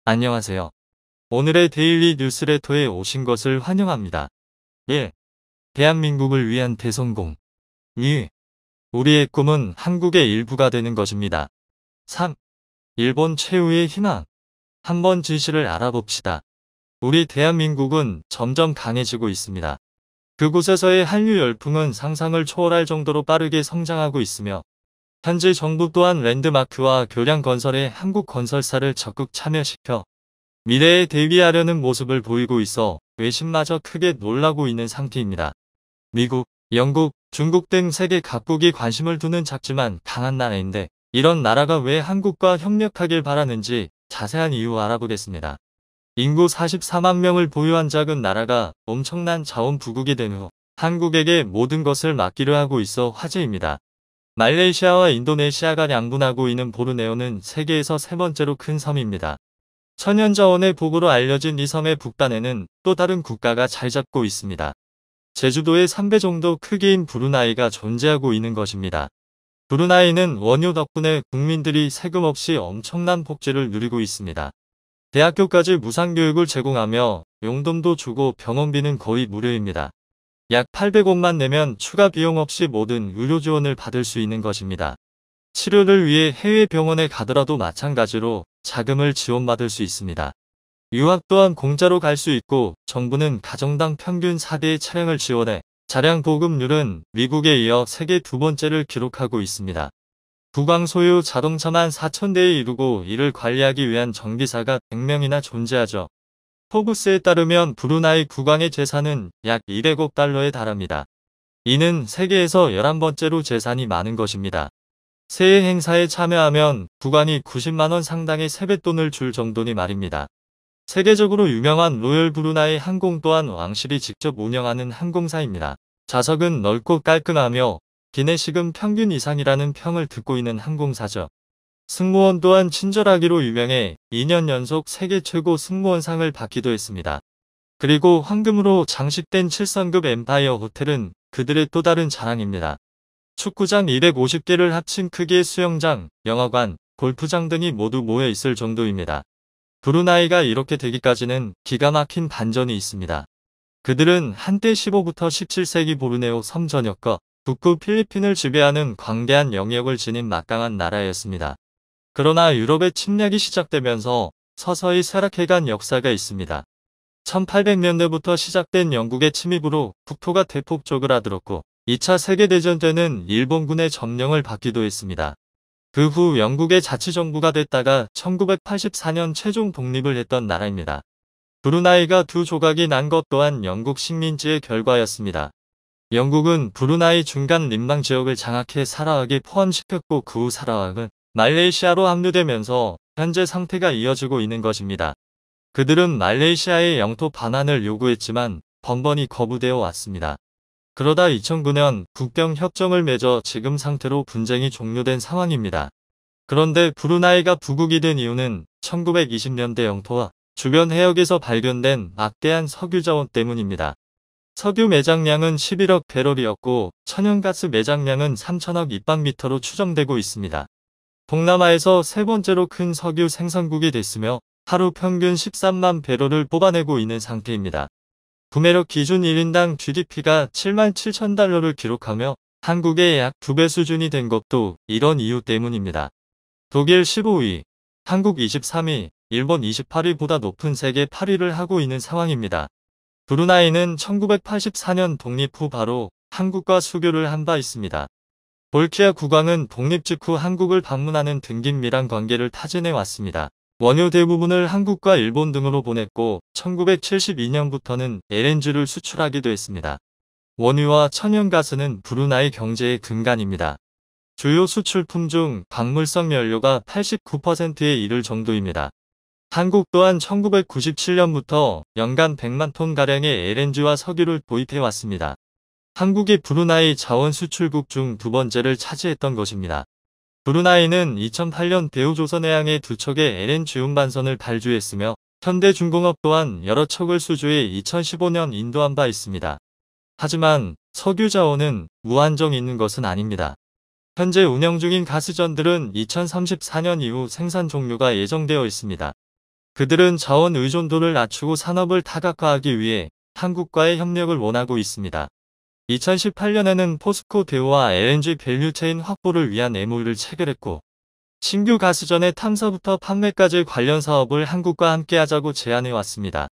안녕하세요. 오늘의 데일리 뉴스레터에 오신 것을 환영합니다. 1. 대한민국을 위한 대성공. 2. 우리의 꿈은 한국의 일부가 되는 것입니다. 3. 일본 최후의 희망. 한번 진실을 알아봅시다. 우리 대한민국은 점점 강해지고 있습니다. 그곳에서의 한류 열풍은 상상을 초월할 정도로 빠르게 성장하고 있으며 현재 정부 또한 랜드마크와 교량 건설에 한국 건설사를 적극 참여시켜 미래에 대비하려는 모습을 보이고 있어 외신마저 크게 놀라고 있는 상태입니다. 미국, 영국, 중국 등 세계 각국이 관심을 두는 작지만 강한 나라인데 이런 나라가 왜 한국과 협력하길 바라는지 자세한 이유 알아보겠습니다. 인구 44만 명을 보유한 작은 나라가 엄청난 자원 부국이 된 후 한국에게 모든 것을 맡기려 하고 있어 화제입니다. 말레이시아와 인도네시아가 양분하고 있는 보르네오는 세계에서 세 번째로 큰 섬입니다. 천연자원의 보고로 알려진 이 섬의 북단에는 또 다른 국가가 잘 잡고 있습니다. 제주도의 3배 정도 크기인 브루나이가 존재하고 있는 것입니다. 브루나이는 원유 덕분에 국민들이 세금 없이 엄청난 복지를 누리고 있습니다. 대학교까지 무상교육을 제공하며 용돈도 주고 병원비는 거의 무료입니다. 약 800억만 내면 추가 비용 없이 모든 의료 지원을 받을 수 있는 것입니다. 치료를 위해 해외 병원에 가더라도 마찬가지로 자금을 지원받을 수 있습니다. 유학 또한 공짜로 갈 수 있고 정부는 가정당 평균 4대의 차량을 지원해 차량 보급률은 미국에 이어 세계 두 번째를 기록하고 있습니다. 국왕 소유 자동차만 4,000대에 이르고 이를 관리하기 위한 정비사가 100명이나 존재하죠. 포브스에 따르면 브루나이 국왕의 재산은 약 200억 달러에 달합니다. 이는 세계에서 11번째로 재산이 많은 것입니다. 새해 행사에 참여하면 국왕이 90만원 상당의 세뱃돈을 줄 정도니 말입니다. 세계적으로 유명한 로열 브루나이 항공 또한 왕실이 직접 운영하는 항공사입니다. 좌석은 넓고 깔끔하며 기내식은 평균 이상이라는 평을 듣고 있는 항공사죠. 승무원 또한 친절하기로 유명해 2년 연속 세계 최고 승무원상을 받기도 했습니다. 그리고 황금으로 장식된 7성급 엠파이어 호텔은 그들의 또 다른 자랑입니다. 축구장 250개를 합친 크기의 수영장, 영화관, 골프장 등이 모두 모여 있을 정도입니다. 브루나이가 이렇게 되기까지는 기가 막힌 반전이 있습니다. 그들은 한때 15부터 17세기 보르네오 섬 전역과 북부 필리핀을 지배하는 광대한 영역을 지닌 막강한 나라였습니다. 그러나 유럽의 침략이 시작되면서 서서히 쇠락해간 역사가 있습니다. 1800년대부터 시작된 영국의 침입으로 국토가 대폭 쪼그라들었고 2차 세계대전 때는 일본군의 점령을 받기도 했습니다. 그 후 영국의 자치정부가 됐다가 1984년 최종 독립을 했던 나라입니다. 브루나이가 두 조각이 난 것 또한 영국 식민지의 결과였습니다. 영국은 브루나이 중간 림망 지역을 장악해 사라왁에 포함시켰고 그 후 사라왁은 말레이시아로 합류되면서 현재 상태가 이어지고 있는 것입니다. 그들은 말레이시아의 영토 반환을 요구했지만 번번이 거부되어 왔습니다. 그러다 2009년 국경협정을 맺어 지금 상태로 분쟁이 종료된 상황입니다. 그런데 브루나이가 부국이 된 이유는 1920년대 영토와 주변 해역에서 발견된 막대한 석유 자원 때문입니다. 석유 매장량은 11억 배럴이었고 천연가스 매장량은 3천억 입방미터로 추정되고 있습니다. 동남아에서 세 번째로 큰 석유 생산국이 됐으며 하루 평균 13만 배럴을 뽑아내고 있는 상태입니다. 구매력 기준 1인당 GDP가 7만 7천 달러를 기록하며 한국의 약 2배 수준이 된 것도 이런 이유 때문입니다. 독일 15위, 한국 23위, 일본 28위보다 높은 세계 8위를 하고 있는 상황입니다. 브루나이는 1984년 독립 후 바로 한국과 수교를 한 바 있습니다. 볼키아 국왕은 독립 직후 한국을 방문하는 등긴밀한 관계를 타진해 왔습니다. 원유 대부분을 한국과 일본 등으로 보냈고 1972년부터는 LNG를 수출하기도 했습니다. 원유와 천연가스는 브루나이 경제의 근간입니다. 주요 수출품 중 광물성 연료가 89%에 이를 정도입니다. 한국 또한 1997년부터 연간 100만 톤가량의 LNG와 석유를 도입해 왔습니다. 한국이 브루나이 자원 수출국 중 두 번째를 차지했던 것입니다. 브루나이는 2008년 대우조선해양에 두 척의 LNG 운반선을 발주했으며 현대중공업 또한 여러 척을 수주해 2015년 인도한 바 있습니다. 하지만 석유 자원은 무한정 있는 것은 아닙니다. 현재 운영 중인 가스전들은 2034년 이후 생산 종료가 예정되어 있습니다. 그들은 자원 의존도를 낮추고 산업을 다각화하기 위해 한국과의 협력을 원하고 있습니다. 2018년에는 포스코 대우와 LNG 밸류체인 확보를 위한 MOU를 체결했고 신규 가스전의 탐사부터 판매까지 관련 사업을 한국과 함께하자고 제안해왔습니다.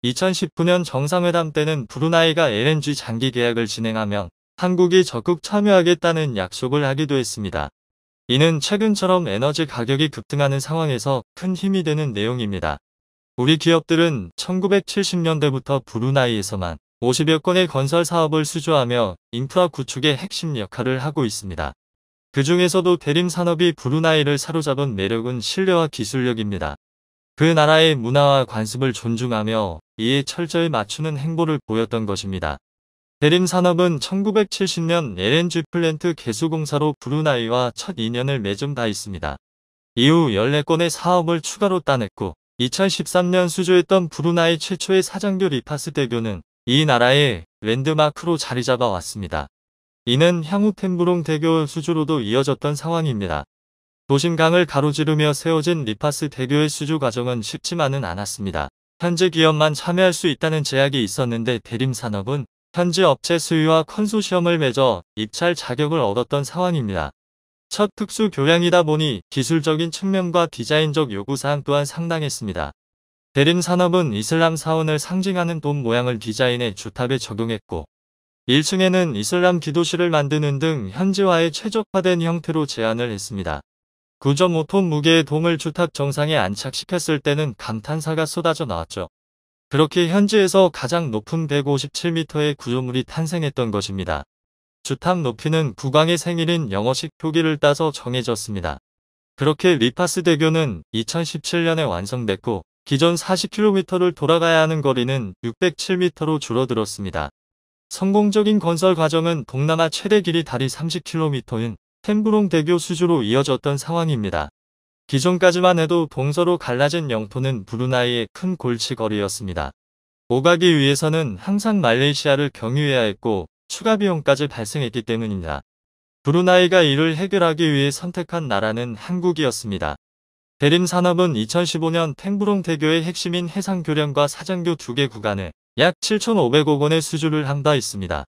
2019년 정상회담 때는 브루나이가 LNG 장기 계약을 진행하면 한국이 적극 참여하겠다는 약속을 하기도 했습니다. 이는 최근처럼 에너지 가격이 급등하는 상황에서 큰 힘이 되는 내용입니다. 우리 기업들은 1970년대부터 브루나이에서만 50여 건의 건설 사업을 수주하며 인프라 구축의 핵심 역할을 하고 있습니다. 그 중에서도 대림 산업이 브루나이를 사로잡은 매력은 신뢰와 기술력입니다. 그 나라의 문화와 관습을 존중하며 이에 철저히 맞추는 행보를 보였던 것입니다. 대림 산업은 1970년 LNG 플랜트 개수공사로 브루나이와 첫 인연을 맺은 바 있습니다. 이후 14건의 사업을 추가로 따냈고 2013년 수주했던 브루나이 최초의 사장교 리파스 대교는 이 나라의 랜드마크로 자리 잡아 왔습니다. 이는 향후 템부롱 대교 수주로도 이어졌던 상황입니다. 도심강을 가로지르며 세워진 리파스 대교의 수주 과정은 쉽지만은 않았습니다. 현지 기업만 참여할 수 있다는 제약이 있었는데 대림 산업은 현지 업체 수유와 컨소시엄을 맺어 입찰 자격을 얻었던 상황입니다. 첫 특수 교량이다 보니 기술적인 측면과 디자인적 요구사항 또한 상당했습니다. 대림 산업은 이슬람 사원을 상징하는 돔 모양을 디자인해 주탑에 적용했고 1층에는 이슬람 기도실을 만드는 등 현지화에 최적화된 형태로 제안을 했습니다. 9.5톤 무게의 돔을 주탑 정상에 안착시켰을 때는 감탄사가 쏟아져 나왔죠. 그렇게 현지에서 가장 높은 157m의 구조물이 탄생했던 것입니다. 주탑 높이는 국왕의 생일인 영어식 표기를 따서 정해졌습니다. 그렇게 리파스 대교는 2017년에 완성됐고 기존 40km를 돌아가야 하는 거리는 607m로 줄어들었습니다. 성공적인 건설 과정은 동남아 최대 길이 다리 30km인 템부롱 대교 수주로 이어졌던 상황입니다. 기존까지만 해도 동서로 갈라진 영토는 브루나이의 큰 골칫거리였습니다. 오가기 위해서는 항상 말레이시아를 경유해야 했고 추가 비용까지 발생했기 때문입니다. 브루나이가 이를 해결하기 위해 선택한 나라는 한국이었습니다. 대림 산업은 2015년 템부롱 대교의 핵심인 해상교량과 사장교 2개 구간에 약 7,500억 원의 수주를 한 바 있습니다.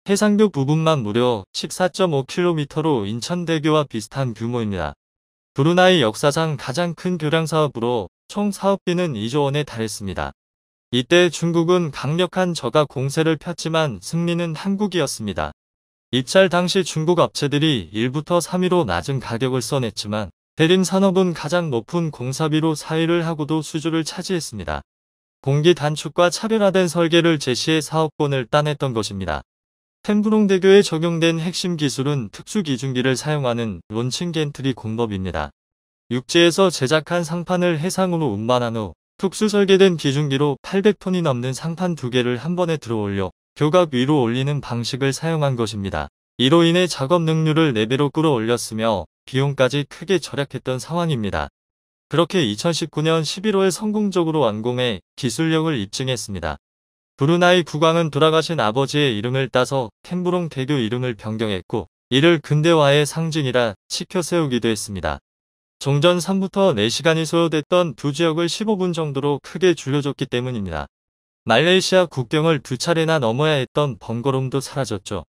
해상교 부분만 무려 14.5km로 인천대교와 비슷한 규모입니다. 브루나이 역사상 가장 큰 교량 사업으로 총 사업비는 2조 원에 달했습니다. 이때 중국은 강력한 저가 공세를 폈지만 승리는 한국이었습니다. 입찰 당시 중국 업체들이 1부터 3위로 낮은 가격을 써냈지만 대림 산업은 가장 높은 공사비로 4위를 하고도 수주를 차지했습니다. 공기 단축과 차별화된 설계를 제시해 사업권을 따냈던 것입니다. 템부롱 대교에 적용된 핵심 기술은 특수 기중기를 사용하는 론칭 겐트리 공법입니다. 육지에서 제작한 상판을 해상으로 운반한 후 특수 설계된 기중기로 800톤이 넘는 상판 2개를 한 번에 들어올려 교각 위로 올리는 방식을 사용한 것입니다. 이로 인해 작업 능률을 4배로 끌어올렸으며 비용까지 크게 절약했던 상황입니다. 그렇게 2019년 11월 성공적으로 완공해 기술력을 입증했습니다. 브루나이 국왕은 돌아가신 아버지의 이름을 따서 템부롱 대교 이름을 변경했고 이를 근대화의 상징이라 치켜 세우기도 했습니다. 종전 3부터 4시간이 소요됐던 두 지역을 15분 정도로 크게 줄여줬기 때문입니다. 말레이시아 국경을 2차례나 넘어야 했던 번거로움도 사라졌죠.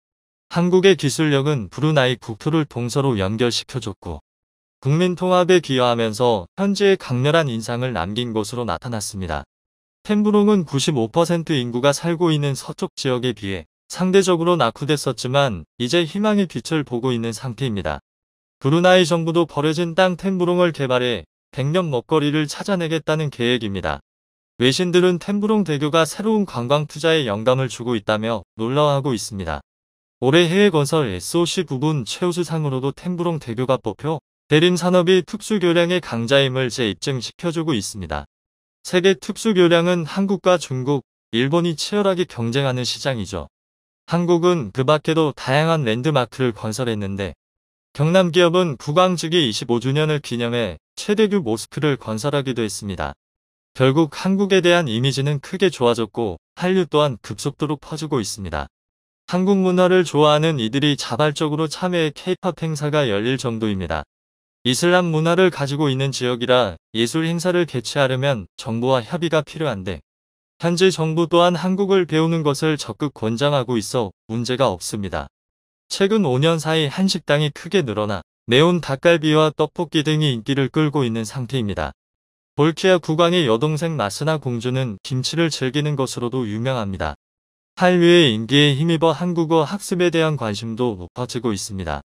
한국의 기술력은 브루나이 국토를 동서로 연결시켜줬고 국민 통합에 기여하면서 현지에 강렬한 인상을 남긴 것으로 나타났습니다. 템부롱은 95% 인구가 살고 있는 서쪽 지역에 비해 상대적으로 낙후됐었지만 이제 희망의 빛을 보고 있는 상태입니다. 브루나이 정부도 버려진 땅 템부롱을 개발해 100년 먹거리를 찾아내겠다는 계획입니다. 외신들은 템부롱 대교가 새로운 관광 투자에 영감을 주고 있다며 놀라워하고 있습니다. 올해 해외 건설 SOC 부분 최우수상으로도 템부롱 대교가 뽑혀 대림 산업이 특수교량의 강자임을 재입증시켜주고 있습니다. 세계 특수교량은 한국과 중국, 일본이 치열하게 경쟁하는 시장이죠. 한국은 그 밖에도 다양한 랜드마크를 건설했는데 경남 기업은 국왕직위 25주년을 기념해 최대규 모스크를 건설하기도 했습니다. 결국 한국에 대한 이미지는 크게 좋아졌고 한류 또한 급속도로 퍼지고 있습니다. 한국 문화를 좋아하는 이들이 자발적으로 참여해 K-팝 행사가 열릴 정도입니다. 이슬람 문화를 가지고 있는 지역이라 예술 행사를 개최하려면 정부와 협의가 필요한데 현재 정부 또한 한국을 배우는 것을 적극 권장하고 있어 문제가 없습니다. 최근 5년 사이 한식당이 크게 늘어나 매운 닭갈비와 떡볶이 등이 인기를 끌고 있는 상태입니다. 볼키아 국왕의 여동생 마스나 공주는 김치를 즐기는 것으로도 유명합니다. 한류의 인기에 힘입어 한국어 학습에 대한 관심도 높아지고 있습니다.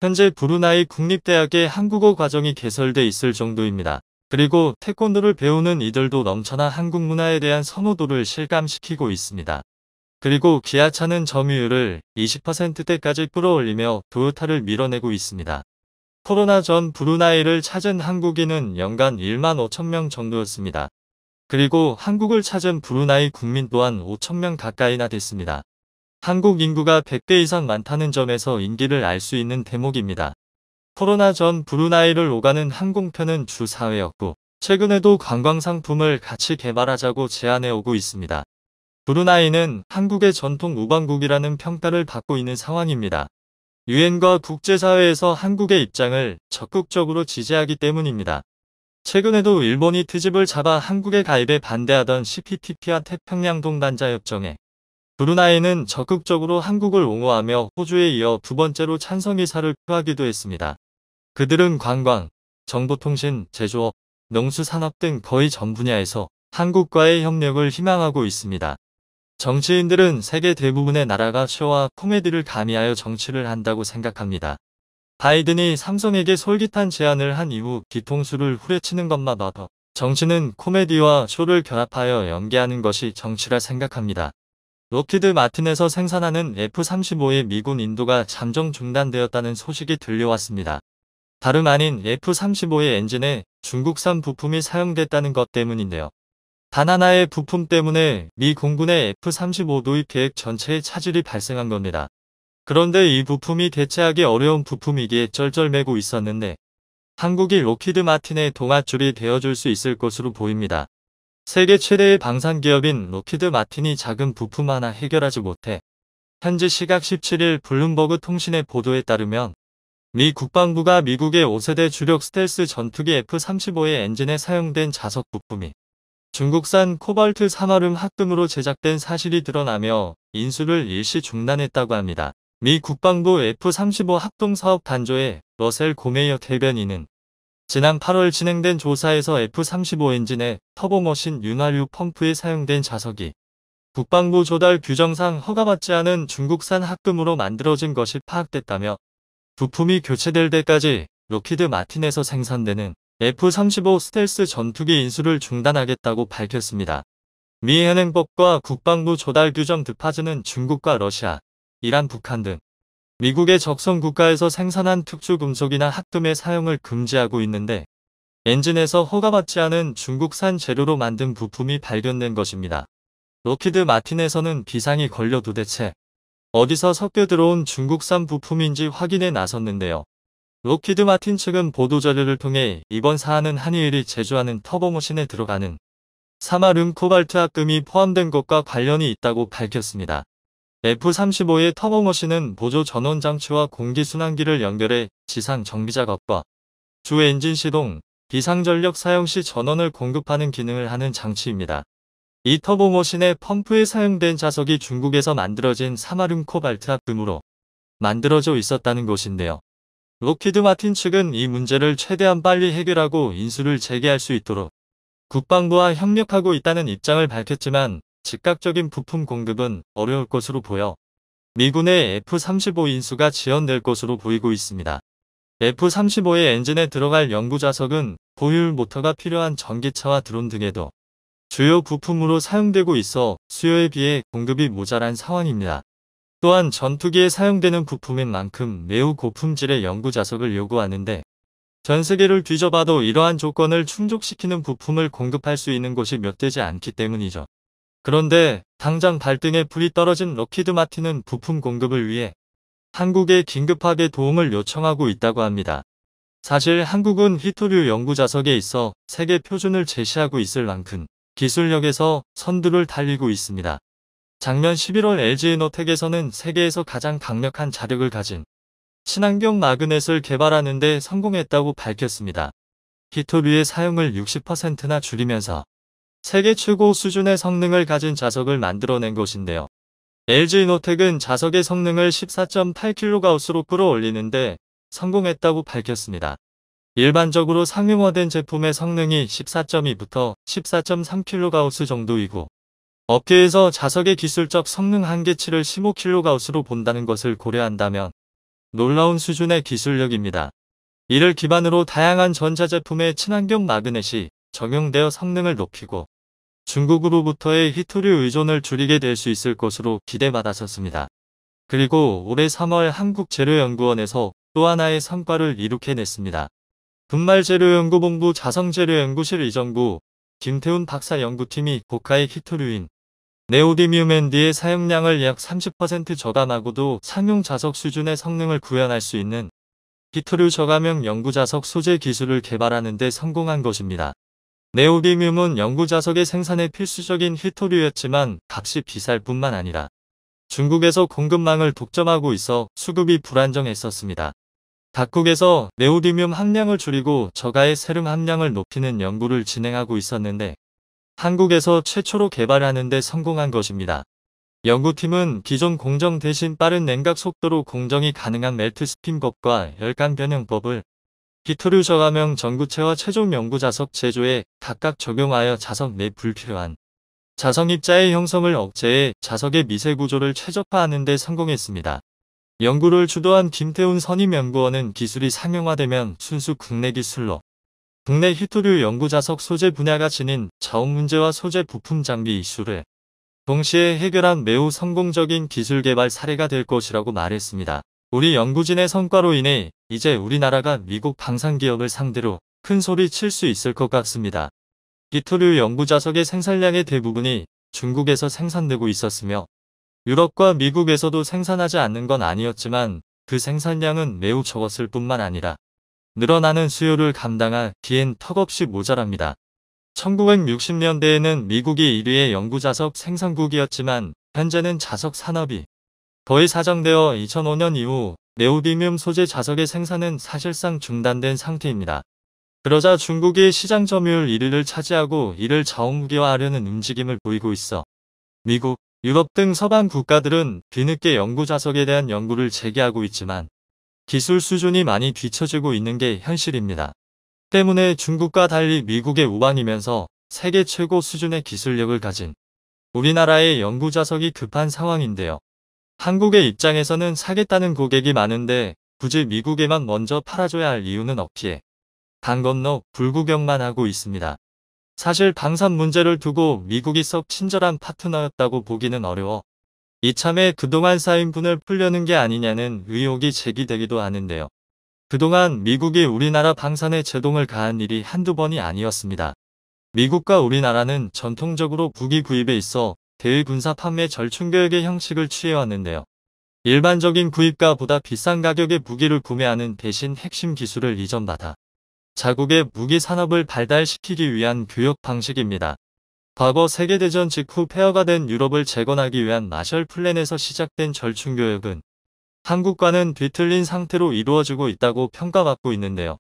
현재 브루나이 국립대학에 한국어 과정이 개설돼 있을 정도입니다. 그리고 태권도를 배우는 이들도 넘쳐나 한국 문화에 대한 선호도를 실감시키고 있습니다. 그리고 기아차는 점유율을 20%대까지 끌어올리며 토요타를 밀어내고 있습니다. 코로나 전 브루나이를 찾은 한국인은 연간 1만 5천 명 정도였습니다. 그리고 한국을 찾은 브루나이 국민 또한 5천 명 가까이나 됐습니다. 한국 인구가 100배 이상 많다는 점에서 인기를 알 수 있는 대목입니다. 코로나 전 브루나이를 오가는 항공편은 주 4회였고 최근에도 관광상품을 같이 개발하자고 제안해 오고 있습니다. 브루나이는 한국의 전통 우방국이라는 평가를 받고 있는 상황입니다. 유엔과 국제사회에서 한국의 입장을 적극적으로 지지하기 때문입니다. 최근에도 일본이 트집을 잡아 한국의 가입에 반대하던 CPTP와 태평양 동반자협정에 브루나이는 적극적으로 한국을 옹호하며 호주에 이어 두 번째로 찬성 의사를 표하기도 했습니다. 그들은 관광, 정보통신, 제조업, 농수산업 등 거의 전 분야에서 한국과의 협력을 희망하고 있습니다. 정치인들은 세계 대부분의 나라가 쇼와 코미디를 가미하여 정치를 한다고 생각합니다. 바이든이 삼성에게 솔깃한 제안을 한 이후 뒤통수를 후려치는 것만 봐도 정치는 코미디와 쇼를 결합하여 연계하는 것이 정치라 생각합니다. 록히드 마틴에서 생산하는 F-35의 미군 인도가 잠정 중단되었다는 소식이 들려왔습니다. 다름 아닌 F-35의 엔진에 중국산 부품이 사용됐다는 것 때문인데요. 단 하나의 부품 때문에 미 공군의 F-35 도입 계획 전체에 차질이 발생한 겁니다. 그런데 이 부품이 대체하기 어려운 부품이기에 쩔쩔매고 있었는데 한국이 록히드 마틴의 동아줄이 되어줄 수 있을 것으로 보입니다. 세계 최대의 방산기업인 록히드 마틴이 작은 부품 하나 해결하지 못해 현지 시각 17일 블룸버그 통신의 보도에 따르면 미 국방부가 미국의 5세대 주력 스텔스 전투기 F-35의 엔진에 사용된 자석 부품이 중국산 코발트 사마름 합금으로 제작된 사실이 드러나며 인수를 일시 중단했다고 합니다. 미 국방부 F-35 합동사업 단조의 러셀 고메이어 대변인은 지난 8월 진행된 조사에서 F-35 엔진의 터보머신 윤활유 펌프에 사용된 자석이 국방부 조달 규정상 허가받지 않은 중국산 합금으로 만들어진 것이 파악됐다며 부품이 교체될 때까지 록히드 마틴에서 생산되는 F-35 스텔스 전투기 인수를 중단하겠다고 밝혔습니다. 미 현행법과 국방부 조달 규정 드파즈는 중국과 러시아, 이란, 북한 등 미국의 적성 국가에서 생산한 특수금속이나 합금의 사용을 금지하고 있는데 엔진에서 허가받지 않은 중국산 재료로 만든 부품이 발견된 것입니다. 록히드 마틴에서는 비상이 걸려 도대체 어디서 섞여 들어온 중국산 부품인지 확인에 나섰는데요. 록히드 마틴 측은 보도자료를 통해 이번 사안은 한일이 제조하는 터보머신에 들어가는 사마름 코발트 합금이 포함된 것과 관련이 있다고 밝혔습니다. F-35의 터보머신은 보조 전원장치와 공기순환기를 연결해 지상 정비작업과 주 엔진 시동, 비상전력 사용 시 전원을 공급하는 기능을 하는 장치입니다. 이 터보머신의 펌프에 사용된 자석이 중국에서 만들어진 사마름 코발트 합금으로 만들어져 있었다는 것인데요. 록히드 마틴 측은 이 문제를 최대한 빨리 해결하고 인수를 재개할 수 있도록 국방부와 협력하고 있다는 입장을 밝혔지만 즉각적인 부품 공급은 어려울 것으로 보여 미군의 F-35 인수가 지연될 것으로 보이고 있습니다. F-35의 엔진에 들어갈 연구자석은 고효율 모터가 필요한 전기차와 드론 등에도 주요 부품으로 사용되고 있어 수요에 비해 공급이 모자란 상황입니다. 또한 전투기에 사용되는 부품인 만큼 매우 고품질의 연구자석을 요구하는데 전 세계를 뒤져봐도 이러한 조건을 충족시키는 부품을 공급할 수 있는 곳이 몇 되지 않기 때문이죠. 그런데 당장 발등에 불이 떨어진 록히드 마틴은 부품 공급을 위해 한국에 긴급하게 도움을 요청하고 있다고 합니다. 사실 한국은 히토류 연구자석에 있어 세계 표준을 제시하고 있을 만큼 기술력에서 선두를 달리고 있습니다. 작년 11월 LG에너텍에서는 세계에서 가장 강력한 자력을 가진 친환경 마그넷을 개발하는 데 성공했다고 밝혔습니다. 히토류의 사용을 60%나 줄이면서 세계 최고 수준의 성능을 가진 자석을 만들어낸 것인데요. LG노텍은 자석의 성능을 14.8kW로 끌어올리는데 성공했다고 밝혔습니다. 일반적으로 상용화된 제품의 성능이 14.2부터 14.3kW 정도이고 업계에서 자석의 기술적 성능 한계치를 15kW로 본다는 것을 고려한다면 놀라운 수준의 기술력입니다. 이를 기반으로 다양한 전자제품의 친환경 마그넷이 적용되어 성능을 높이고 중국으로부터의 히토류 의존을 줄이게 될 수 있을 것으로 기대받았었습니다. 그리고 올해 3월 한국재료연구원에서 또 하나의 성과를 이룩해냈습니다. 분말재료연구본부 자성재료연구실 이정구, 김태훈 박사 연구팀이 고가의 히토류인 네오디뮴 ND의 사용량을 약 30% 저감하고도 상용 자석 수준의 성능을 구현할 수 있는 히토류 저감형 연구자석 소재 기술을 개발하는 데 성공한 것입니다. 네오디뮴은 연구자석의 생산에 필수적인 히토류였지만 값이 비쌀 뿐만 아니라 중국에서 공급망을 독점하고 있어 수급이 불안정했었습니다. 각국에서 네오디뮴 함량을 줄이고 저가의 세륨 함량을 높이는 연구를 진행하고 있었는데 한국에서 최초로 개발하는 데 성공한 것입니다. 연구팀은 기존 공정 대신 빠른 냉각 속도로 공정이 가능한 멜트 스핀법과 열감 변형법을 히토류 저감형 전구체와 최종 연구자석 제조에 각각 적용하여 자석 내 불필요한 자석 입자의 형성을 억제해 자석의 미세 구조를 최적화하는 데 성공했습니다. 연구를 주도한 김태훈 선임연구원은 기술이 상용화되면 순수 국내 기술로 국내 히토류 연구자석 소재 분야가 지닌 자원 문제와 소재 부품 장비 이슈를 동시에 해결한 매우 성공적인 기술 개발 사례가 될 것이라고 말했습니다. 우리 연구진의 성과로 인해 이제 우리나라가 미국 방산기업을 상대로 큰 소리 칠 수 있을 것 같습니다. 히토류 연구자석의 생산량의 대부분이 중국에서 생산되고 있었으며 유럽과 미국에서도 생산하지 않는 건 아니었지만 그 생산량은 매우 적었을 뿐만 아니라 늘어나는 수요를 감당하기엔 턱없이 모자랍니다. 1960년대에는 미국이 1위의 연구자석 생산국이었지만 현재는 자석 산업이 거의 사정되어 2005년 이후 네오디뮴 소재 자석의 생산은 사실상 중단된 상태입니다. 그러자 중국이 시장 점유율 1위를 차지하고 이를 자원무기화하려는 움직임을 보이고 있어 미국, 유럽 등 서방 국가들은 뒤늦게 연구자석에 대한 연구를 재개하고 있지만 기술 수준이 많이 뒤처지고 있는 게 현실입니다. 때문에 중국과 달리 미국의 우방이면서 세계 최고 수준의 기술력을 가진 우리나라의 연구자석이 급한 상황인데요. 한국의 입장에서는 사겠다는 고객이 많은데 굳이 미국에만 먼저 팔아줘야 할 이유는 없기에 강 건너 불구경만 하고 있습니다. 사실 방산 문제를 두고 미국이 썩 친절한 파트너였다고 보기는 어려워 이참에 그동안 쌓인 분을 풀려는 게 아니냐는 의혹이 제기되기도 하는데요. 그동안 미국이 우리나라 방산에 제동을 가한 일이 한두 번이 아니었습니다. 미국과 우리나라는 전통적으로 무기 구입에 있어 대외 군사 판매 절충교역의 형식을 취해왔는데요. 일반적인 구입가보다 비싼 가격의 무기를 구매하는 대신 핵심 기술을 이전받아 자국의 무기 산업을 발달시키기 위한 교역 방식입니다. 과거 세계대전 직후 폐허가 된 유럽을 재건하기 위한 마셜 플랜에서 시작된 절충교역은 한국과는 뒤틀린 상태로 이루어지고 있다고 평가받고 있는데요.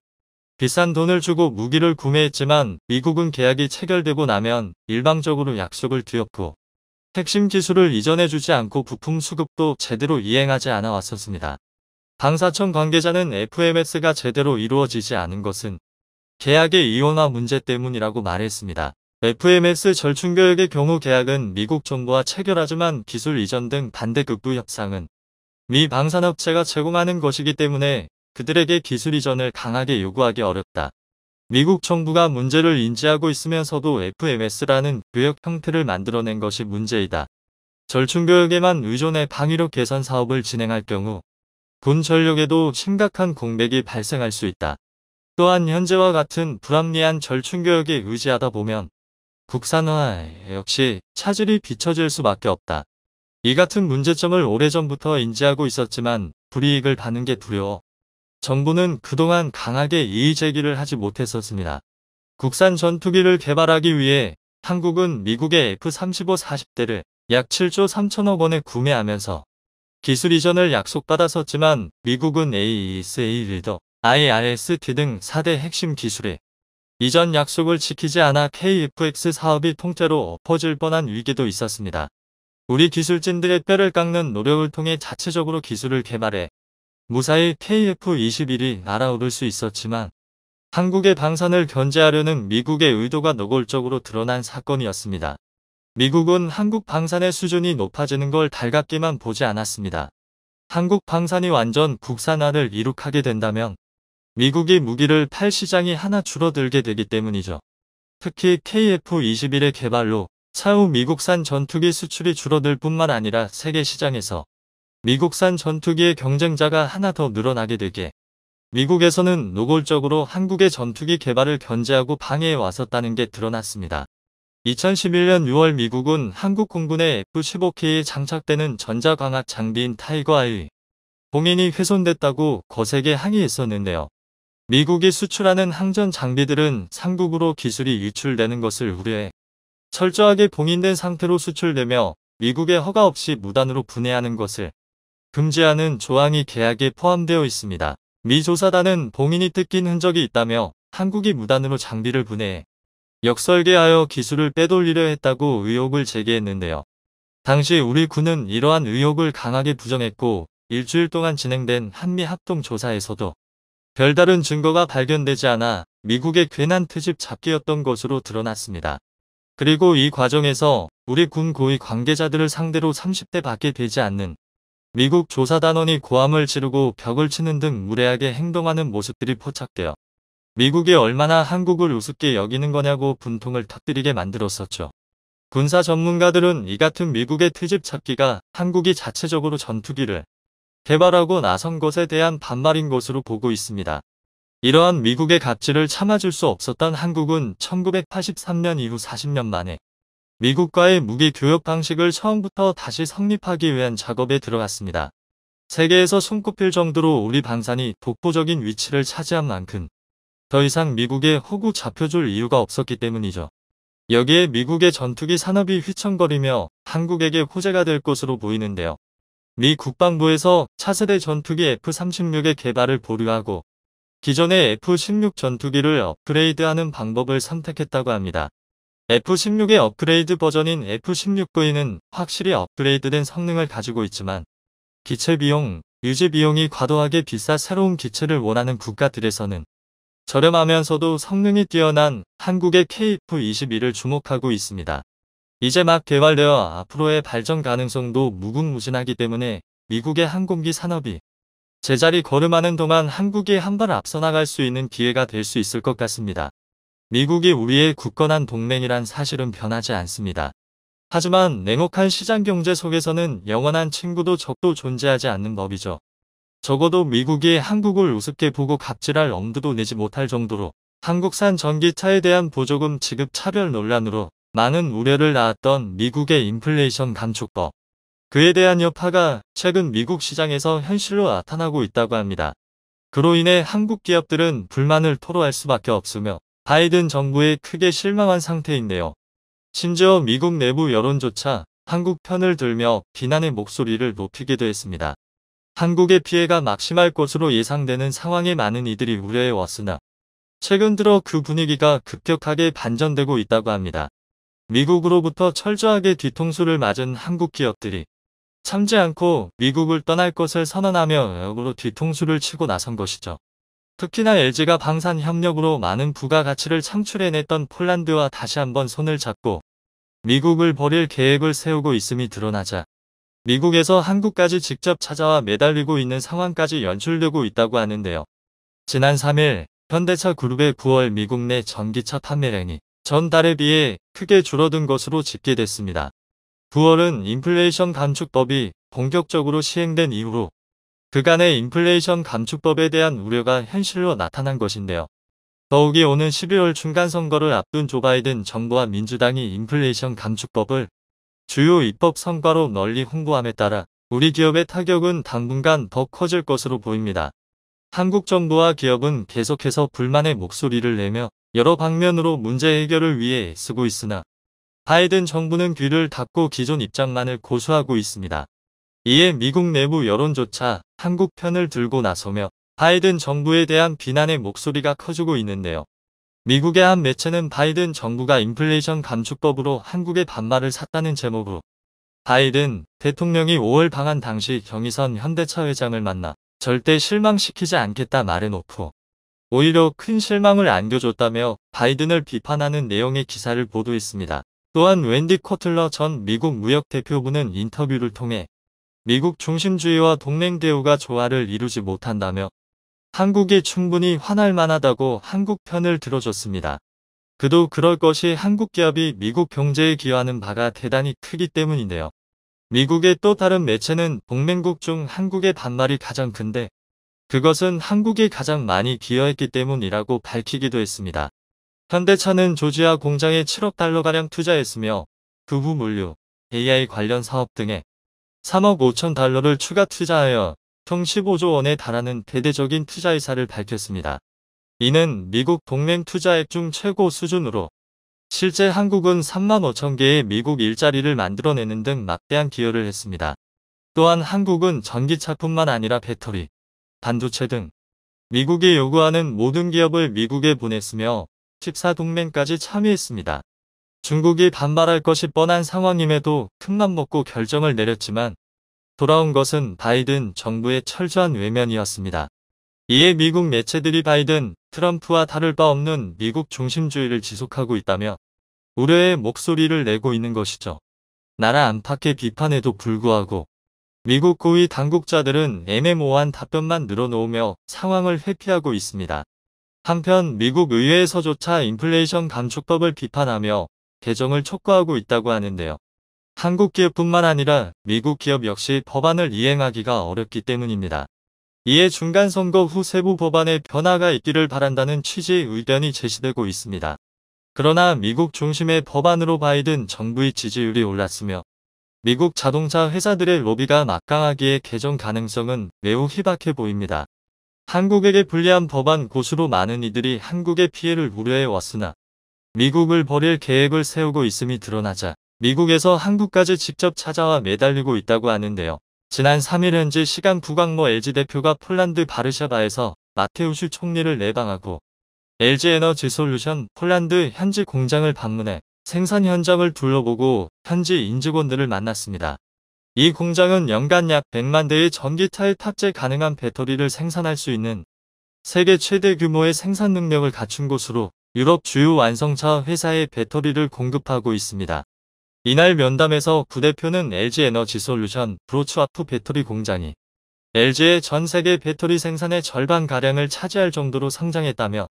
비싼 돈을 주고 무기를 구매했지만 미국은 계약이 체결되고 나면 일방적으로 약속을 뒤엎고 핵심 기술을 이전해주지 않고 부품 수급도 제대로 이행하지 않아 왔었습니다. 방사청 관계자는 FMS가 제대로 이루어지지 않은 것은 계약의 이원화 문제 때문이라고 말했습니다. FMS 절충교역의 경우 계약은 미국 정부와 체결하지만 기술 이전 등 반대급부 협상은 미 방산업체가 제공하는 것이기 때문에 그들에게 기술 이전을 강하게 요구하기 어렵다. 미국 정부가 문제를 인지하고 있으면서도 FMS라는 교역 형태를 만들어낸 것이 문제이다. 절충교역에만 의존해 방위력 개선 사업을 진행할 경우 본 전력에도 심각한 공백이 발생할 수 있다. 또한 현재와 같은 불합리한 절충교역에 의지하다 보면 국산화 역시 차질이 비춰질 수밖에 없다. 이 같은 문제점을 오래전부터 인지하고 있었지만 불이익을 받는 게 두려워 정부는 그동안 강하게 이의 제기를 하지 못했었습니다. 국산 전투기를 개발하기 위해 한국은 미국의 F-35 40대를 약 7조 3천억 원에 구매하면서 기술 이전을 약속받았었지만 미국은 AESA 리더, IRST 등 4대 핵심 기술의 이전 약속을 지키지 않아 KF-X 사업이 통째로 엎어질 뻔한 위기도 있었습니다. 우리 기술진들의 뼈를 깎는 노력을 통해 자체적으로 기술을 개발해 무사히 KF-21이 날아오를 수 있었지만 한국의 방산을 견제하려는 미국의 의도가 노골적으로 드러난 사건이었습니다. 미국은 한국 방산의 수준이 높아지는 걸 달갑게만 보지 않았습니다. 한국 방산이 완전 국산화를 이룩하게 된다면 미국이 무기를 팔 시장이 하나 줄어들게 되기 때문이죠. 특히 KF-21의 개발로 차후 미국산 전투기 수출이 줄어들 뿐만 아니라 세계 시장에서 미국산 전투기의 경쟁자가 하나 더 늘어나게 되게 미국에서는 노골적으로 한국의 전투기 개발을 견제하고 방해해 왔었다는 게 드러났습니다. 2011년 6월 미국은 한국 공군의 F-15K에 장착되는 전자광학 장비인 타이거-I의 봉인이 훼손됐다고 거세게 항의했었는데요. 미국이 수출하는 항전 장비들은 상국으로 기술이 유출되는 것을 우려해 철저하게 봉인된 상태로 수출되며 미국의 허가 없이 무단으로 분해하는 것을 금지하는 조항이 계약에 포함되어 있습니다. 미 조사단은 봉인이 뜯긴 흔적이 있다며 한국이 무단으로 장비를 분해해 역설계하여 기술을 빼돌리려 했다고 의혹을 제기했는데요. 당시 우리 군은 이러한 의혹을 강하게 부정했고 일주일 동안 진행된 한미 합동조사에서도 별다른 증거가 발견되지 않아 미국의 괜한 트집 잡기였던 것으로 드러났습니다. 그리고 이 과정에서 우리 군 고위 관계자들을 상대로 30대 밖에 되지 않는 미국 조사단원이 고함을 지르고 벽을 치는 등 무례하게 행동하는 모습들이 포착되어 미국이 얼마나 한국을 우습게 여기는 거냐고 분통을 터뜨리게 만들었었죠. 군사 전문가들은 이 같은 미국의 트집 찾기가 한국이 자체적으로 전투기를 개발하고 나선 것에 대한 반발인 것으로 보고 있습니다. 이러한 미국의 갑질을 참아줄 수 없었던 한국은 1983년 이후 40년 만에 미국과의 무기 교역 방식을 처음부터 다시 성립하기 위한 작업에 들어갔습니다. 세계에서 손꼽힐 정도로 우리 방산이 독보적인 위치를 차지한 만큼 더 이상 미국에 호구 잡혀줄 이유가 없었기 때문이죠. 여기에 미국의 전투기 산업이 휘청거리며 한국에게 호재가 될 것으로 보이는데요. 미 국방부에서 차세대 전투기 F-36의 개발을 보류하고 기존의 F-16 전투기를 업그레이드하는 방법을 선택했다고 합니다. F-16의 업그레이드 버전인 F-16V는 확실히 업그레이드된 성능을 가지고 있지만 기체 비용, 유지 비용이 과도하게 비싸 새로운 기체를 원하는 국가들에서는 저렴하면서도 성능이 뛰어난 한국의 KF-21을 주목하고 있습니다. 이제 막 개발되어 앞으로의 발전 가능성도 무궁무진하기 때문에 미국의 항공기 산업이 제자리 걸음하는 동안 한국이 한 발 앞서 나갈 수 있는 기회가 될 수 있을 것 같습니다. 미국이 우리의 굳건한 동맹이란 사실은 변하지 않습니다. 하지만 냉혹한 시장 경제 속에서는 영원한 친구도 적도 존재하지 않는 법이죠. 적어도 미국이 한국을 우습게 보고 갑질할 엄두도 내지 못할 정도로 한국산 전기차에 대한 보조금 지급 차별 논란으로 많은 우려를 낳았던 미국의 인플레이션 감축법. 그에 대한 여파가 최근 미국 시장에서 현실로 나타나고 있다고 합니다. 그로 인해 한국 기업들은 불만을 토로할 수밖에 없으며 바이든 정부에 크게 실망한 상태인데요. 심지어 미국 내부 여론조차 한국 편을 들며 비난의 목소리를 높이기도 했습니다. 한국의 피해가 막심할 것으로 예상되는 상황에 많은 이들이 우려해 왔으나 최근 들어 그 분위기가 급격하게 반전되고 있다고 합니다. 미국으로부터 철저하게 뒤통수를 맞은 한국 기업들이 참지 않고 미국을 떠날 것을 선언하며 역으로 뒤통수를 치고 나선 것이죠. 특히나 LG가 방산 협력으로 많은 부가가치를 창출해냈던 폴란드와 다시 한번 손을 잡고 미국을 버릴 계획을 세우고 있음이 드러나자 미국에서 한국까지 직접 찾아와 매달리고 있는 상황까지 연출되고 있다고 하는데요. 지난 3일 현대차 그룹의 9월 미국 내 전기차 판매량이 전달에 비해 크게 줄어든 것으로 집계됐습니다. 9월은 인플레이션 감축법이 본격적으로 시행된 이후로 그간의 인플레이션 감축법에 대한 우려가 현실로 나타난 것인데요. 더욱이 오는 12월 중간선거를 앞둔 조 바이든 정부와 민주당이 인플레이션 감축법을 주요 입법 성과로 널리 홍보함에 따라 우리 기업의 타격은 당분간 더 커질 것으로 보입니다. 한국 정부와 기업은 계속해서 불만의 목소리를 내며 여러 방면으로 문제 해결을 위해 애쓰고 있으나 바이든 정부는 귀를 닫고 기존 입장만을 고수하고 있습니다. 이에 미국 내부 여론조차 한국 편을 들고 나서며 바이든 정부에 대한 비난의 목소리가 커지고 있는데요. 미국의 한 매체는 바이든 정부가 인플레이션 감축법으로 한국의 반말을 샀다는 제목으로 바이든 대통령이 5월 방한 당시 경의선 현대차 회장을 만나 절대 실망시키지 않겠다 말해놓고 오히려 큰 실망을 안겨줬다며 바이든을 비판하는 내용의 기사를 보도했습니다. 또한 웬디 코틀러 전 미국 무역대표부는 인터뷰를 통해 미국 중심주의와 동맹 대우가 조화를 이루지 못한다며 한국이 충분히 화날 만하다고 한국 편을 들어줬습니다. 그도 그럴 것이 한국 기업이 미국 경제에 기여하는 바가 대단히 크기 때문인데요. 미국의 또 다른 매체는 동맹국 중 한국의 반발이 가장 큰데 그것은 한국이 가장 많이 기여했기 때문이라고 밝히기도 했습니다. 현대차는 조지아 공장에 7억 달러가량 투자했으며 그 후 물류, AI 관련 사업 등에 3억 5천 달러를 추가 투자하여 총 15조 원에 달하는 대대적인 투자 의사를 밝혔습니다. 이는 미국 동맹 투자액 중 최고 수준으로 실제 한국은 3만 5천 개의 미국 일자리를 만들어내는 등 막대한 기여를 했습니다. 또한 한국은 전기차뿐만 아니라 배터리, 반도체 등 미국이 요구하는 모든 기업을 미국에 보냈으며 14동맹까지 참여했습니다. 중국이 반발할 것이 뻔한 상황임에도 큰맘 먹고 결정을 내렸지만 돌아온 것은 바이든 정부의 철저한 외면이었습니다. 이에 미국 매체들이 바이든, 트럼프와 다를 바 없는 미국 중심주의를 지속하고 있다며 우려의 목소리를 내고 있는 것이죠. 나라 안팎의 비판에도 불구하고 미국 고위 당국자들은 애매모호한 답변만 늘어놓으며 상황을 회피하고 있습니다. 한편 미국 의회에서조차 인플레이션 감축법을 비판하며 개정을 촉구하고 있다고 하는데요. 한국 기업뿐만 아니라 미국 기업 역시 법안을 이행하기가 어렵기 때문입니다. 이에 중간선거 후 세부 법안에 변화가 있기를 바란다는 취지의 의견이 제시되고 있습니다. 그러나 미국 중심의 법안으로 바이든 정부의 지지율이 올랐으며 미국 자동차 회사들의 로비가 막강하기에 개정 가능성은 매우 희박해 보입니다. 한국에게 불리한 법안 고수로 많은 이들이 한국의 피해를 우려해 왔으나 미국을 버릴 계획을 세우고 있음이 드러나자 미국에서 한국까지 직접 찾아와 매달리고 있다고 하는데요. 지난 3일 현지 시간 부광모 LG 대표가 폴란드 바르샤바에서 마테우슈 총리를 내방하고 LG에너지솔루션 폴란드 현지 공장을 방문해 생산 현장을 둘러보고 현지 인직원들을 만났습니다. 이 공장은 연간 약 100만 대의 전기차에 탑재 가능한 배터리를 생산할 수 있는 세계 최대 규모의 생산 능력을 갖춘 곳으로 유럽 주요 완성차 회사에 배터리를 공급하고 있습니다. 이날 면담에서 구 대표는 LG에너지솔루션 브로츠와프 배터리 공장이 LG의 전 세계 배터리 생산의 절반가량을 차지할 정도로 성장했다며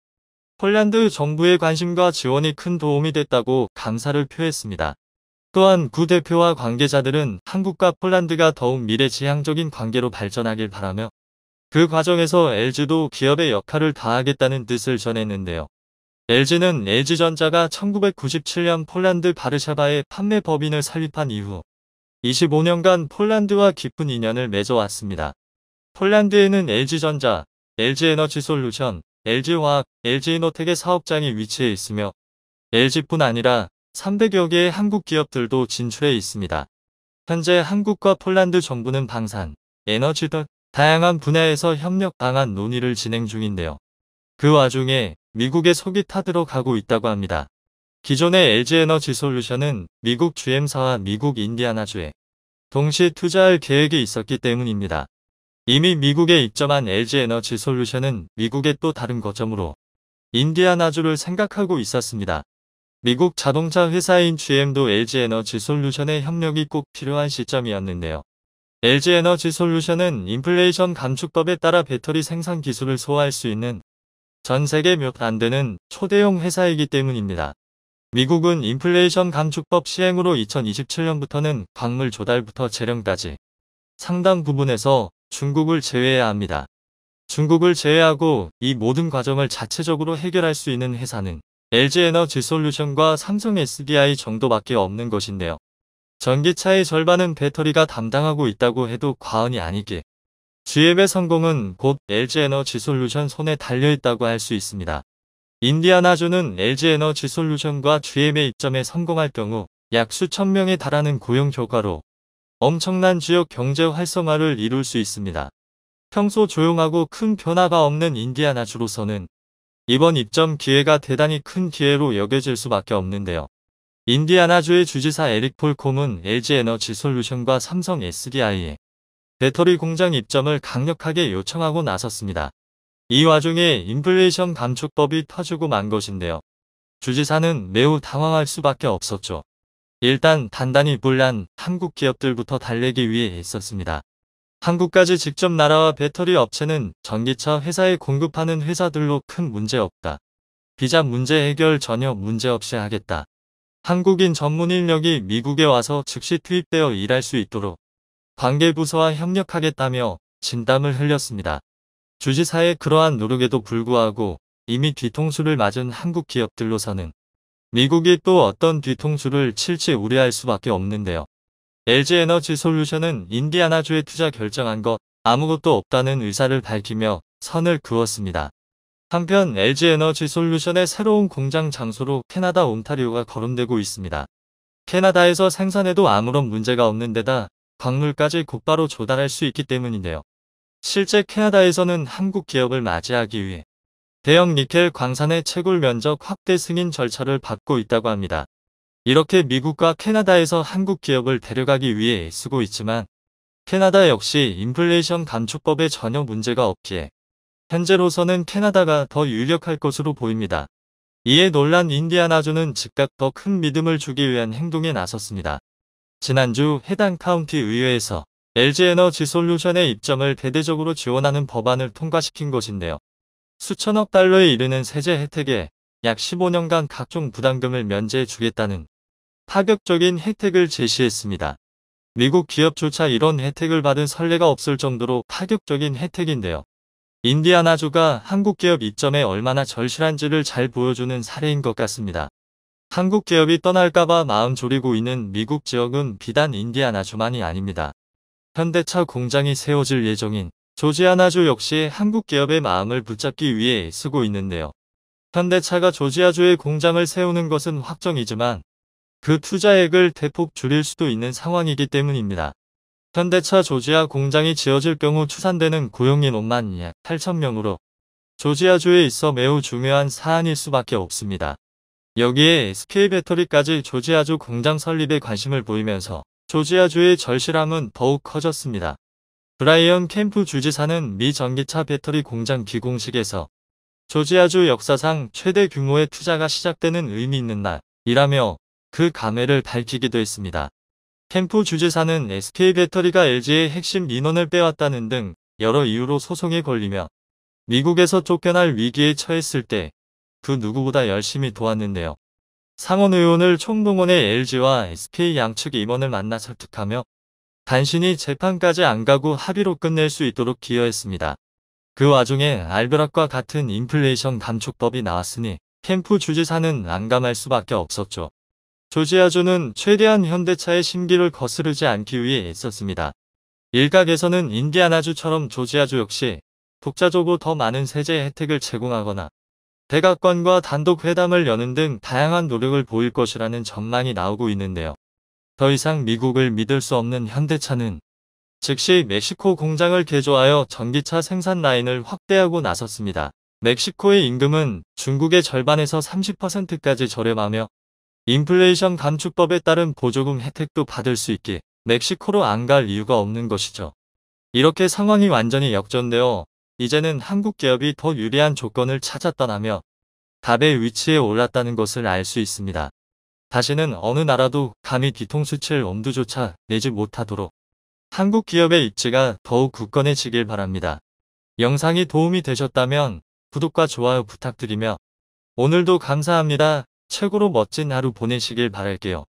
폴란드 정부의 관심과 지원이 큰 도움이 됐다고 감사를 표했습니다. 또한 구 대표와 관계자들은 한국과 폴란드가 더욱 미래지향적인 관계로 발전하길 바라며 그 과정에서 LG도 기업의 역할을 다하겠다는 뜻을 전했는데요. LG는 LG전자가 1997년 폴란드 바르샤바에 판매 법인을 설립한 이후 25년간 폴란드와 깊은 인연을 맺어왔습니다. 폴란드에는 LG전자, LG에너지솔루션, LG화학, LG이노텍의 사업장이 위치해 있으며 LG뿐 아니라 300여 개의 한국 기업들도 진출해 있습니다. 현재 한국과 폴란드 정부는 방산, 에너지 등 다양한 분야에서 협력 방안 논의를 진행 중인데요. 그 와중에 미국의 속이 타들어 가고 있다고 합니다. 기존의 LG에너지솔루션은 미국 GM사와 미국 인디아나주에 동시에 투자할 계획이 있었기 때문입니다. 이미 미국에 입점한 LG에너지솔루션은 미국의 또 다른 거점으로 인디아나주를 생각하고 있었습니다. 미국 자동차 회사인 GM도 LG에너지솔루션의 협력이 꼭 필요한 시점이었는데요. LG에너지솔루션은 인플레이션 감축법에 따라 배터리 생산 기술을 소화할 수 있는 전 세계 몇 안 되는 초대형 회사이기 때문입니다. 미국은 인플레이션 감축법 시행으로 2027년부터는 광물 조달부터 재련까지 상당 부분에서 중국을 제외해야 합니다. 중국을 제외하고 이 모든 과정을 자체적으로 해결할 수 있는 회사는 LG에너지솔루션과 삼성 SDI 정도밖에 없는 것인데요. 전기차의 절반은 배터리가 담당하고 있다고 해도 과언이 아니기에 GM의 성공은 곧 LG에너지솔루션 손에 달려있다고 할 수 있습니다. 인디아나주는 LG에너지솔루션과 GM의 입점에 성공할 경우 약 수천 명에 달하는 고용 효과로 엄청난 지역 경제 활성화를 이룰 수 있습니다. 평소 조용하고 큰 변화가 없는 인디아나주로서는 이번 입점 기회가 대단히 큰 기회로 여겨질 수밖에 없는데요. 인디아나주의 주지사 에릭 폴콤은 LG에너지솔루션과 삼성 SDI에 배터리 공장 입점을 강력하게 요청하고 나섰습니다. 이 와중에 인플레이션 감축법이 터지고 만 것인데요. 주지사는 매우 당황할 수밖에 없었죠. 일단 단단히 불난 한국 기업들부터 달래기 위해 애썼습니다. 한국까지 직접 날아와 배터리 업체는 전기차 회사에 공급하는 회사들로 큰 문제 없다. 비자 문제 해결 전혀 문제 없이 하겠다. 한국인 전문 인력이 미국에 와서 즉시 투입되어 일할 수 있도록 관계부서와 협력하겠다며 진담을 흘렸습니다. 주지사의 그러한 노력에도 불구하고 이미 뒤통수를 맞은 한국 기업들로서는 미국이 또 어떤 뒤통수를 칠지 우려할 수밖에 없는데요. LG에너지솔루션은 인디아나주에 투자 결정한 것 아무것도 없다는 의사를 밝히며 선을 그었습니다. 한편 LG에너지솔루션의 새로운 공장 장소로 캐나다 온타리오가 거론되고 있습니다. 캐나다에서 생산해도 아무런 문제가 없는 데다 광물까지 곧바로 조달할 수 있기 때문인데요. 실제 캐나다에서는 한국 기업을 맞이하기 위해 대형 니켈 광산의 채굴 면적 확대 승인 절차를 밟고 있다고 합니다. 이렇게 미국과 캐나다에서 한국 기업을 데려가기 위해 애쓰고 있지만 캐나다 역시 인플레이션 감축법에 전혀 문제가 없기에 현재로서는 캐나다가 더 유력할 것으로 보입니다. 이에 놀란 인디아나주는 즉각 더 큰 믿음을 주기 위한 행동에 나섰습니다. 지난주 해당 카운티 의회에서 LG에너지솔루션의 입점을 대대적으로 지원하는 법안을 통과시킨 것인데요. 수천억 달러에 이르는 세제 혜택에 약 15년간 각종 부담금을 면제해 주겠다는 파격적인 혜택을 제시했습니다. 미국 기업조차 이런 혜택을 받은 선례가 없을 정도로 파격적인 혜택인데요. 인디아나주가 한국 기업 입점에 얼마나 절실한지를 잘 보여주는 사례인 것 같습니다. 한국 기업이 떠날까봐 마음 졸이고 있는 미국 지역은 비단 인디아나주만이 아닙니다. 현대차 공장이 세워질 예정인 조지아나주 역시 한국 기업의 마음을 붙잡기 위해 쓰고 있는데요. 현대차가 조지아주에 공장을 세우는 것은 확정이지만 그 투자액을 대폭 줄일 수도 있는 상황이기 때문입니다. 현대차 조지아 공장이 지어질 경우 추산되는 고용인원만 약 8,000명으로 조지아주에 있어 매우 중요한 사안일 수밖에 없습니다. 여기에 SK배터리까지 조지아주 공장 설립에 관심을 보이면서 조지아주의 절실함은 더욱 커졌습니다. 브라이언 캠프 주지사는 미 전기차 배터리 공장 기공식에서 조지아주 역사상 최대 규모의 투자가 시작되는 의미 있는 날이라며 그 감회를 밝히기도 했습니다. 캠프 주지사는 SK배터리가 LG의 핵심 인원을 빼왔다는 등 여러 이유로 소송에 걸리며 미국에서 쫓겨날 위기에 처했을 때 그 누구보다 열심히 도왔는데요. 상원의원을 총동원해 LG와 SK 양측 임원을 만나 설득하며 단신이 재판까지 안 가고 합의로 끝낼 수 있도록 기여했습니다. 그 와중에 알브락과 같은 인플레이션 감축법이 나왔으니 캠프 주지사는 난감할 수밖에 없었죠. 조지아주는 최대한 현대차의 심기를 거스르지 않기 위해 애썼습니다. 일각에서는 인디아나주처럼 조지아주 역시 독자적으로 더 많은 세제 혜택을 제공하거나 백악관과 단독 회담을 여는 등 다양한 노력을 보일 것이라는 전망이 나오고 있는데요. 더 이상 미국을 믿을 수 없는 현대차는 즉시 멕시코 공장을 개조하여 전기차 생산 라인을 확대하고 나섰습니다. 멕시코의 임금은 중국의 절반에서 30%까지 저렴하며 인플레이션 감축법에 따른 보조금 혜택도 받을 수 있기에 멕시코로 안 갈 이유가 없는 것이죠. 이렇게 상황이 완전히 역전되어 이제는 한국 기업이 더 유리한 조건을 찾았다라며 답의 위치에 올랐다는 것을 알 수 있습니다. 다시는 어느 나라도 감히 뒤통수 칠 엄두조차 내지 못하도록 한국 기업의 입지가 더욱 굳건해지길 바랍니다. 영상이 도움이 되셨다면 구독과 좋아요 부탁드리며 오늘도 감사합니다. 최고로 멋진 하루 보내시길 바랄게요.